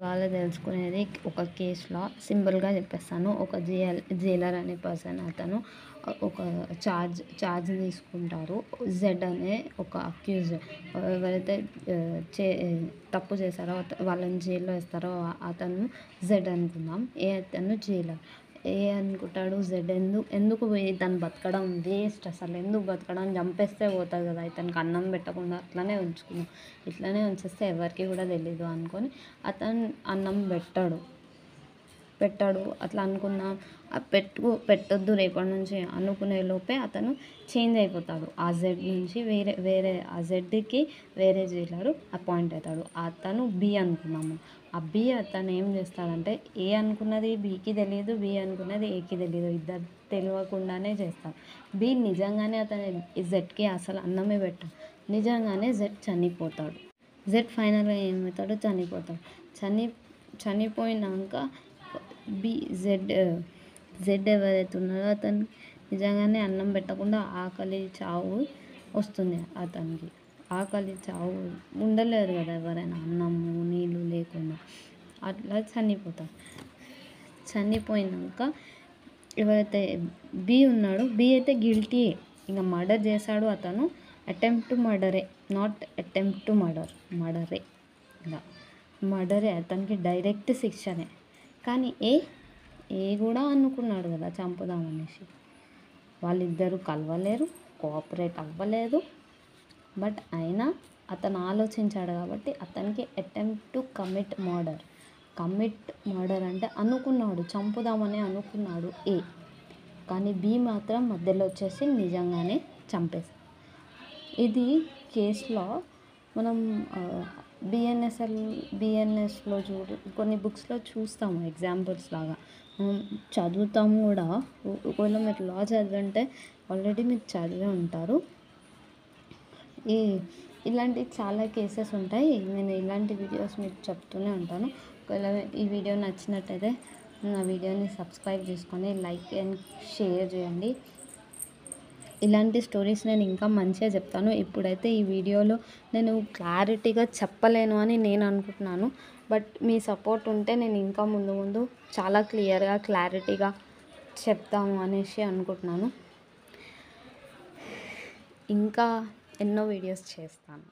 వాళ్ళు తెలుసుకునేది ఒక కేసులో సింపుల్గా చెప్పేస్తాను. ఒక జైలర్ అనే పర్సన్ అతను ఒక ఛార్జ్ తీసుకుంటారు. జెడ్ అనే ఒక అక్యూజ్ ఎవరైతే తప్పు చేశారో వాళ్ళని జైల్లో వేస్తారో అతను జెడ్ అనుకుందాం. అతను జైలర్. అనుకుంటాడు జెడ్ ఎందుకు తను బతకడం వేస్ట్, అసలు ఎందుకు బతకడం, చంపేస్తే పోతుంది కదా, ఇతనికి అన్నం పెట్టకుండా అట్లనే ఉంచుకుందాం, ఇట్లనే ఉంచేస్తే ఎవరికి కూడా తెలీదు అనుకొని అతను అన్నం పెట్టాడు అట్లా అనుకుందాం. పెట్టొద్దు రేపటి నుంచి అనుకునే లోపే అతను చేంజ్ అయిపోతాడు. ఆ జెడ్ నుంచి వేరే ఆ జెడ్కి వేరే జైలరు అపాయింట్ అవుతాడు. అతను బి అనుకున్నాము. ఆ బి అతను ఏం చేస్తాడంటే ఏ అనుకున్నది బికి తెలియదు, బి అనుకున్నది ఏకి తెలియదు, ఇద్దరు తెలియకుండానే చేస్తాడు. బి నిజంగానే అతను జెడ్కి అసలు అన్నమే పెట్టాడు. నిజంగానే జెడ్ చనిపోతాడు. జెడ్ ఫైనల్గా ఏమవుతాడు, చనిపోతాడు. చనిపోయినాక జెడ్ ఎవరైతే ఉన్నారో అతను నిజంగానే అన్నం పెట్టకుండా ఆకలి చావు వస్తుంది. అతనికి ఆకలి చావు ఉండలేరు కదా ఎవరైనా అన్నము నీళ్ళు లేకుండా, అట్లా చనిపోతారు. చనిపోయినాక ఎవరైతే బి ఉన్నాడో బి అయితే గిల్టీ, ఇంకా మర్డర్ చేశాడు అతను. అటెంప్ట్ మర్డరే, నాట్ అటెంప్ట్ టు మర్డరే, ఇలా మర్డరే, అతనికి డైరెక్ట్ శిక్షనే. కానీ ఏ కూడా అనుకున్నాడు కదా చంపుదామనేసి. వాళ్ళిద్దరూ కలవలేరు, కోఆపరేట్ అవ్వలేదు. బట్ అయినా అతను ఆలోచించాడు కాబట్టి అతనికి అటెంప్ట్ టు కమిట్ మర్డర్ అంటే అనుకున్నాడు, చంపుదామని అనుకున్నాడు ఏ. కానీ బి మాత్రం మధ్యలో వచ్చేసి నిజంగానే చంపేశాడు. ఇది కేసులో మనం బిఎన్ఎస్లో కొన్ని బుక్స్లో చూస్తాము ఎగ్జాంపుల్స్ లాగా, చదువుతాము కూడా. ఒకవేళ మీరు లా చదివింటే ఆల్రెడీ మీరు చదివే ఉంటారు. ఇలాంటి చాలా కేసెస్ ఉంటాయి. నేను ఇలాంటి వీడియోస్ మీకు చెప్తూనే ఉంటాను. ఒకవేళ ఈ వీడియో నచ్చినట్టయితే నా వీడియోని సబ్స్క్రైబ్ చేసుకొని లైక్ అండ్ షేర్ చేయండి. ఇలాంటి స్టోరీస్ నేను ఇంకా మంచిగా చెప్తాను. ఇప్పుడైతే ఈ వీడియోలో నేను క్లారిటీగా చెప్పలేను అని నేను అనుకుంటున్నాను. బట్ మీ సపోర్ట్ ఉంటే నేను ఇంకా ముందు చాలా క్లారిటీగా చెప్తాము అనేసి అనుకుంటున్నాను. ఇంకా ఎన్నో వీడియోస్ చేస్తాను.